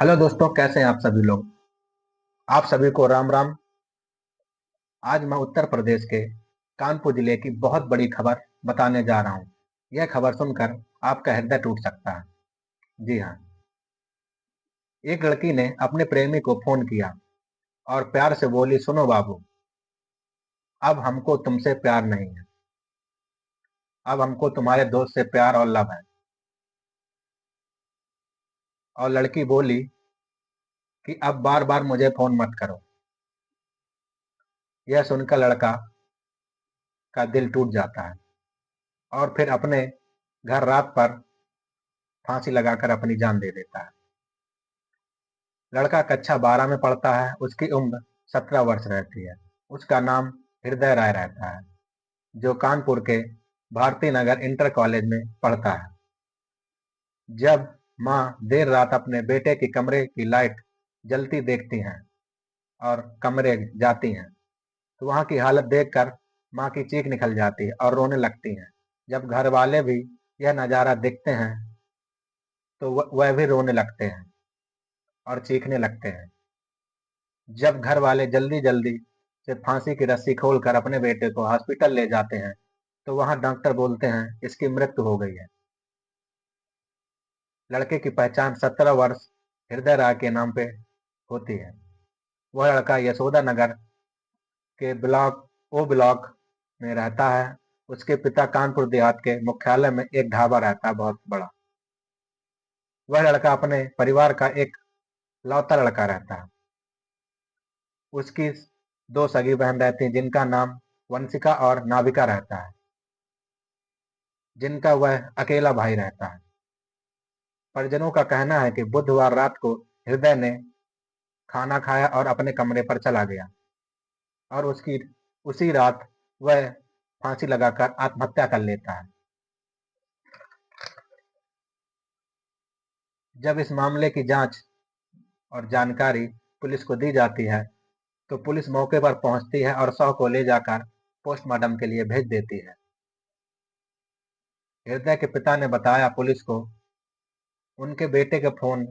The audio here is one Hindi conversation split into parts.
हेलो दोस्तों, कैसे हैं आप सभी लोग। आप सभी को राम राम। आज मैं उत्तर प्रदेश के कानपुर जिले की बहुत बड़ी खबर बताने जा रहा हूँ। यह खबर सुनकर आपका हृदय टूट सकता है। जी हाँ, एक लड़की ने अपने प्रेमी को फोन किया और प्यार से बोली, सुनो बाबू, अब हमको तुमसे प्यार नहीं है। अब हमको तुम्हारे दोस्त से प्यार और लव है। और लड़की बोली कि अब बार बार मुझे फोन मत करो। यह सुनकर लड़का का दिल टूट जाता है और फिर अपने घर रात पर फांसी लगाकर अपनी जान दे देता है। लड़का कक्षा 12 में पढ़ता है। उसकी उम्र 17 वर्ष रहती है। उसका नाम हृदय राय रहता है, जो कानपुर के भारती नगर इंटर कॉलेज में पढ़ता है। जब माँ देर रात अपने बेटे के कमरे की लाइट जलती देखती हैं और कमरे जाती हैं, तो वहाँ की हालत देखकर माँ की चीख निकल जाती है और रोने लगती हैं। जब घर वाले भी यह नज़ारा देखते हैं तो वह भी रोने लगते हैं और चीखने लगते हैं। जब घर वाले जल्दी जल्दी से फांसी की रस्सी खोलकर अपने बेटे को हॉस्पिटल ले जाते हैं, तो वहां डॉक्टर बोलते हैं इसकी मृत्यु हो गई है। लड़के की पहचान 17 वर्ष हृदय राय के नाम पे होती है। वह लड़का यशोदा नगर के ब्लॉक में रहता है। उसके पिता कानपुर देहात के मुख्यालय में एक ढाबा रहता है, बहुत बड़ा। वह लड़का अपने परिवार का एक लौता लड़का रहता है। उसकी दो सगी बहन रहती हैं, जिनका नाम वंशिका और नाविका रहता है, जिनका वह अकेला भाई रहता है। परिजनों का कहना है कि बुधवार रात को हृदय ने खाना खाया और अपने कमरे पर चला गया और उसकी उसी रात वह फांसी लगाकर आत्महत्या कर लेता है। जब इस मामले की जांच और जानकारी पुलिस को दी जाती है, तो पुलिस मौके पर पहुंचती है और शव को ले जाकर पोस्टमार्टम के लिए भेज देती है। हृदय के पिता ने बताया पुलिस को, उनके बेटे के फोन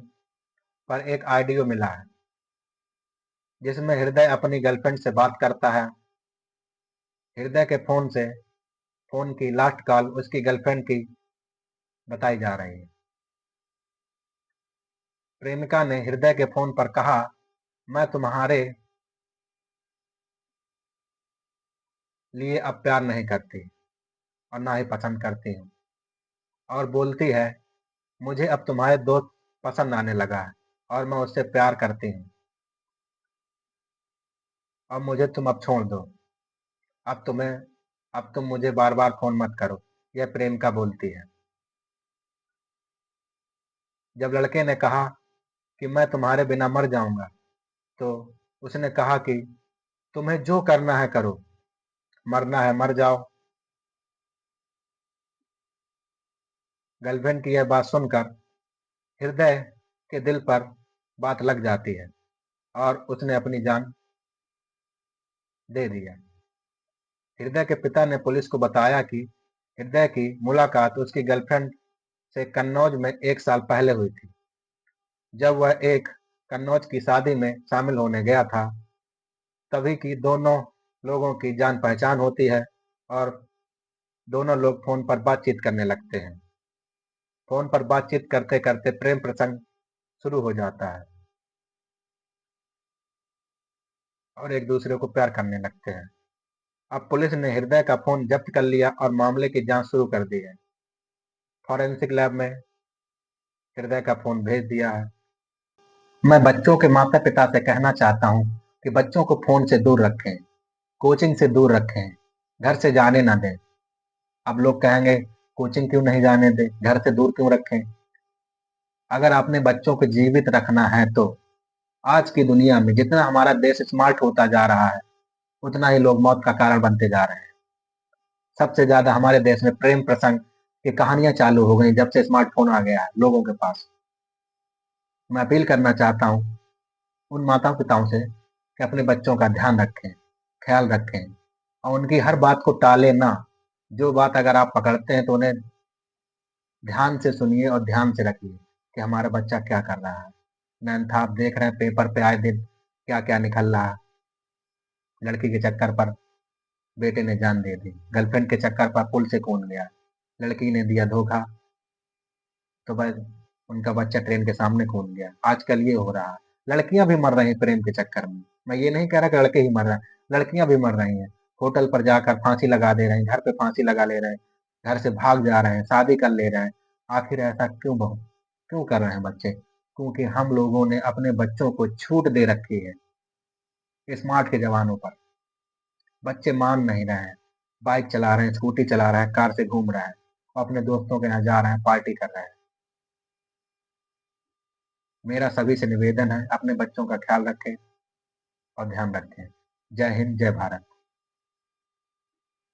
पर एक ऑडियो मिला है जिसमें हृदय अपनी गर्लफ्रेंड से बात करता है। हृदय के फोन की लास्ट कॉल उसकी गर्लफ्रेंड की बताई जा रही है। प्रेमिका ने हृदय के फोन पर कहा, मैं तुम्हारे लिए अब प्यार नहीं करती और ना ही पसंद करती हूँ। और बोलती है, मुझे अब तुम्हारे दोस्त पसंद आने लगा है और मैं उससे प्यार करती हूँ। अब मुझे तुम अब छोड़ दो। अब तुम्हें अब तुम मुझे बार बार फोन मत करो। यह प्रेमिका बोलती है। जब लड़के ने कहा कि मैं तुम्हारे बिना मर जाऊंगा, तो उसने कहा कि तुम्हें जो करना है करो, मरना है मर जाओ। गर्लफ्रेंड की यह बात सुनकर हृदय के दिल पर बात लग जाती है और उसने अपनी जान दे दिया। हृदय के पिता ने पुलिस को बताया कि हृदय की मुलाकात उसकी गर्लफ्रेंड से कन्नौज में 1 साल पहले हुई थी। जब वह एक कन्नौज की शादी में शामिल होने गया था, तभी की दोनों लोगों की जान पहचान होती है और दोनों लोग फोन पर बातचीत करने लगते हैं। फोन पर बातचीत करते करते प्रेम प्रसंग शुरू हो जाता है और एक दूसरे को प्यार करने लगते हैं। अब पुलिस ने हृदय का फोन जब्त कर लिया और मामले की जांच शुरू कर दी है। फॉरेंसिक लैब में हृदय का फोन भेज दिया है। मैं बच्चों के माता पिता से कहना चाहता हूँ कि बच्चों को फोन से दूर रखें, कोचिंग से दूर रखें, घर से जाने ना दें। अब लोग कहेंगे, कोचिंग क्यों नहीं जाने दें, घर से दूर क्यों रखें। अगर आपने बच्चों को जीवित रखना है तो आज की दुनिया में जितना हमारा देश स्मार्ट होता जा रहा है, उतना ही लोग मौत का कारण बनते जा रहे हैं। सबसे ज्यादा हमारे देश में प्रेम प्रसंग की कहानियां चालू हो गई जब से स्मार्टफोन आ गया है लोगों के पास। मैं अपील करना चाहता हूँ उन माता पिताओं से कि अपने बच्चों का ध्यान रखें, ख्याल रखें और उनकी हर बात को टाले ना। जो बात अगर आप पकड़ते हैं तो उन्हें ध्यान से सुनिए और ध्यान से रखिए कि हमारा बच्चा क्या कर रहा है। नैनथा आप देख रहे हैं पेपर पे आए दिन क्या क्या निकल रहा है। लड़की के चक्कर पर बेटे ने जान दे दी, गर्लफ्रेंड के चक्कर पर पुल से कूद गया, लड़की ने दिया धोखा तो बस उनका बच्चा ट्रेन के सामने कूद गया। आजकल ये हो रहा है, लड़कियां भी मर रही हैं प्रेम के चक्कर में। मैं ये नहीं कह रहा कि लड़के ही मर रहे हैं, लड़कियां भी मर रही हैं। होटल पर जाकर फांसी लगा दे रहे हैं, घर पे फांसी लगा ले रहे हैं, घर से भाग जा रहे हैं, शादी कर ले रहे हैं। आखिर ऐसा क्यों क्यों कर रहे हैं बच्चे? क्योंकि हम लोगों ने अपने बच्चों को छूट दे रखी है स्मार्ट के जवानों पर। बच्चे मान नहीं रहे हैं, बाइक चला रहे हैं, स्कूटी चला रहे हैं, कार से घूम रहे हैं, अपने दोस्तों के यहाँ जा रहे हैं, पार्टी कर रहे हैं। मेरा सभी से निवेदन है, अपने बच्चों का ख्याल रखें और ध्यान रखें। जय हिंद, जय भारत।